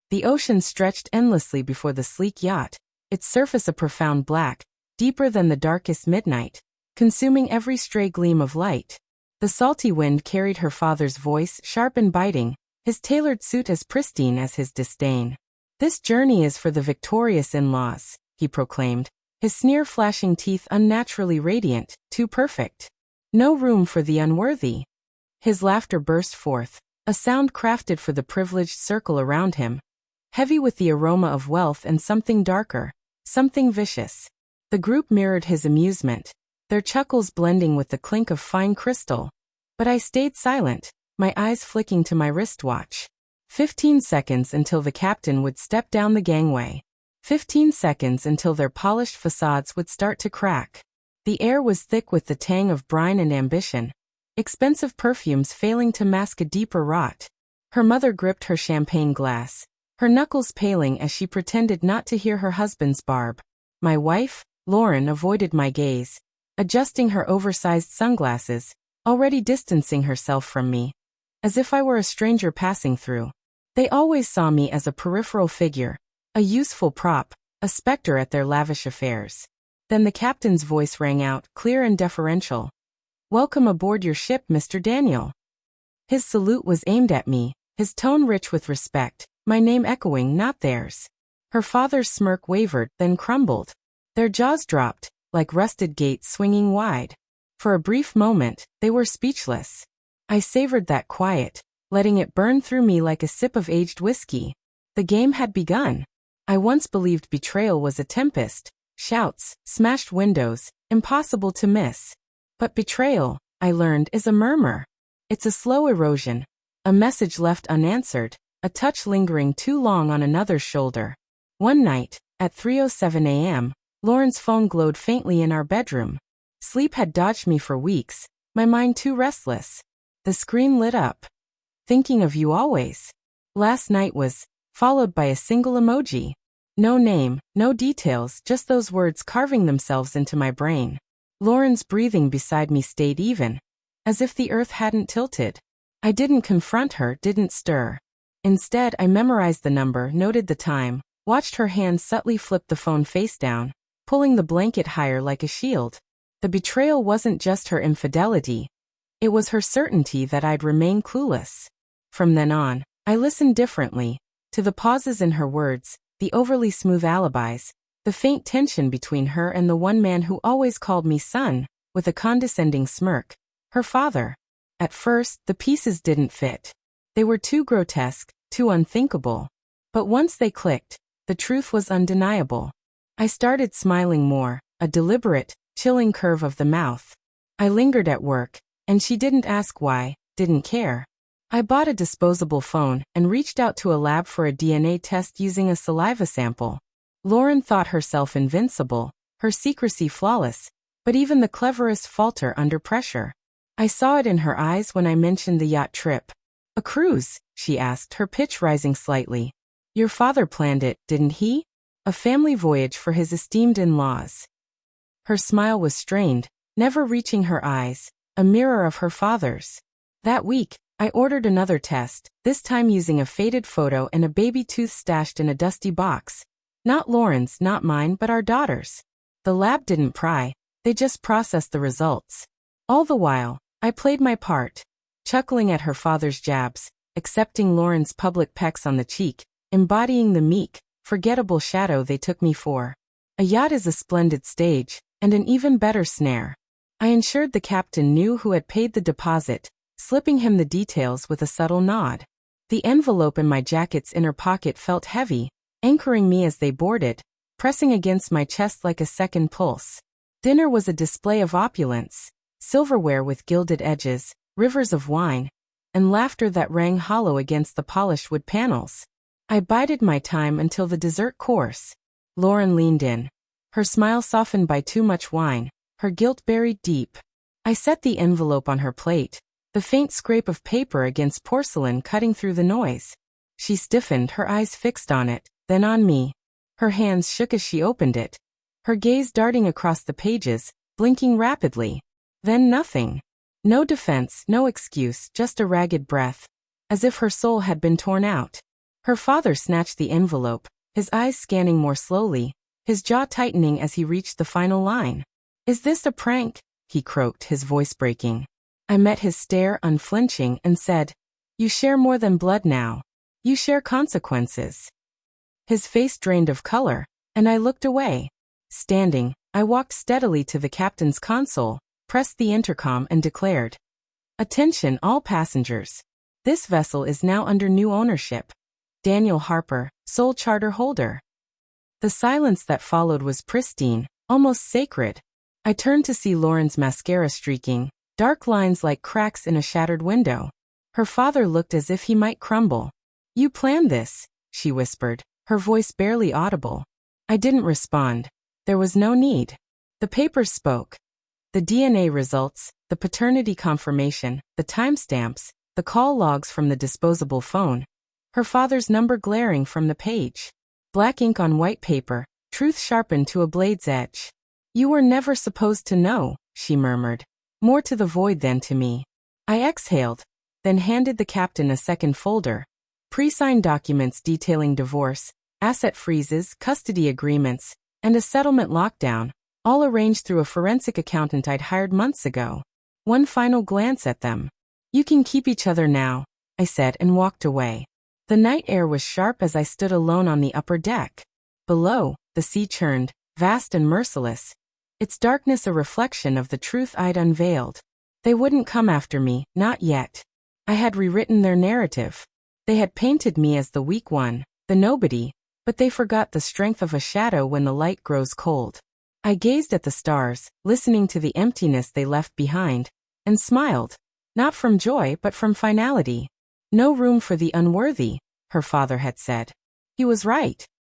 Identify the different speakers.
Speaker 1: The ocean stretched endlessly before the sleek yacht, its surface a profound black, deeper than the darkest midnight, consuming every stray gleam of light. The salty wind carried her father's voice, sharp and biting, his tailored suit as pristine as his disdain. "This journey is for the victorious in-laws," he proclaimed, his sneer flashing teeth unnaturally radiant, too perfect. "No room for the unworthy." His laughter burst forth, a sound crafted for the privileged circle around him, heavy with the aroma of wealth and something darker, something vicious. The group mirrored his amusement, their chuckles blending with the clink of fine crystal. But I stayed silent, my eyes flicking to my wristwatch. 15 seconds until the captain would step down the gangway. 15 seconds until their polished facades would start to crack. The air was thick with the tang of brine and ambition, expensive perfumes failing to mask a deeper rot. Her mother gripped her champagne glass, her knuckles paling as she pretended not to hear her husband's barb. My wife, Lauren, avoided my gaze, adjusting her oversized sunglasses, already distancing herself from me, as if I were a stranger passing through. They always saw me as a peripheral figure, a useful prop, a specter at their lavish affairs. Then the captain's voice rang out, clear and deferential. "Welcome aboard your ship, Mr. Daniel." His salute was aimed at me, his tone rich with respect, my name echoing, not theirs. Her father's smirk wavered, then crumbled. Their jaws dropped, like rusted gates swinging wide. For a brief moment, they were speechless. I savored that quiet, letting it burn through me like a sip of aged whiskey. The game had begun. I once believed betrayal was a tempest, shouts, smashed windows, impossible to miss. But betrayal, I learned, is a murmur. It's a slow erosion, a message left unanswered, a touch lingering too long on another's shoulder. One night, at 3:07 a.m., Lauren's phone glowed faintly in our bedroom. Sleep had dodged me for weeks, my mind too restless. The screen lit up. "Thinking of you always." Last night was, followed by a single emoji. No name, no details, just those words carving themselves into my brain. Lauren's breathing beside me stayed even, as if the earth hadn't tilted. I didn't confront her, didn't stir. Instead, I memorized the number, noted the time, watched her hand subtly flip the phone face down, pulling the blanket higher like a shield. The betrayal wasn't just her infidelity. It was her certainty that I'd remain clueless. From then on, I listened differently, to the pauses in her words, the overly smooth alibis, the faint tension between her and the one man who always called me son, with a condescending smirk, her father. At first, the pieces didn't fit. They were too grotesque, too unthinkable. But once they clicked, the truth was undeniable. I started smiling more, a deliberate, chilling curve of the mouth. I lingered at work, and she didn't ask why, didn't care. I bought a disposable phone and reached out to a lab for a DNA test using a saliva sample. Lauren thought herself invincible, her secrecy flawless, but even the cleverest falter under pressure. I saw it in her eyes when I mentioned the yacht trip. "A cruise?" she asked, her pitch rising slightly. "Your father planned it, didn't he? A family voyage for his esteemed in-laws." Her smile was strained, never reaching her eyes, a mirror of her father's. That week, I ordered another test, this time using a faded photo and a baby tooth stashed in a dusty box. Not Lauren's, not mine, but our daughter's. The lab didn't pry, they just processed the results. All the while, I played my part, chuckling at her father's jabs, accepting Lauren's public pecks on the cheek, embodying the meek, forgettable shadow they took me for. A yacht is a splendid stage, and an even better snare. I ensured the captain knew who had paid the deposit, slipping him the details with a subtle nod. The envelope in my jacket's inner pocket felt heavy, anchoring me as they boarded, pressing against my chest like a second pulse. Dinner was a display of opulence, silverware with gilded edges, rivers of wine, and laughter that rang hollow against the polished wood panels. I bided my time until the dessert course. Lauren leaned in, her smile softened by too much wine, her guilt buried deep. I set the envelope on her plate, the faint scrape of paper against porcelain cutting through the noise. She stiffened, her eyes fixed on it, then on me. Her hands shook as she opened it, her gaze darting across the pages, blinking rapidly. Then nothing. No defense, no excuse, just a ragged breath, as if her soul had been torn out. Her father snatched the envelope, his eyes scanning more slowly, his jaw tightening as he reached the final line. "Is this a prank?" he croaked, his voice breaking. I met his stare unflinching and said, "You share more than blood now. You share consequences." His face drained of color, and I looked away. Standing, I walked steadily to the captain's console, pressed the intercom and declared, "Attention all passengers. This vessel is now under new ownership. Daniel Harper, sole charter holder." The silence that followed was pristine, almost sacred. I turned to see Lauren's mascara streaking, dark lines like cracks in a shattered window. Her father looked as if he might crumble. "You planned this," she whispered, her voice barely audible. I didn't respond. There was no need. The papers spoke. The DNA results, the paternity confirmation, the timestamps, the call logs from the disposable phone. Her father's number glaring from the page. Black ink on white paper, truth sharpened to a blade's edge. "You were never supposed to know," she murmured. More to the void than to me. I exhaled, then handed the captain a second folder. Pre-signed documents detailing divorce, asset freezes, custody agreements, and a settlement lockdown, all arranged through a forensic accountant I'd hired months ago. One final glance at them. "You can keep each other now," I said and walked away. The night air was sharp as I stood alone on the upper deck. Below, the sea churned, vast and merciless, its darkness a reflection of the truth I'd unveiled. They wouldn't come after me, not yet. I had rewritten their narrative. They had painted me as the weak one, the nobody, but they forgot the strength of a shadow when the light grows cold. I gazed at the stars, listening to the emptiness they left behind, and smiled, not from joy but from finality. "No room for the unworthy," her father had said. He was right.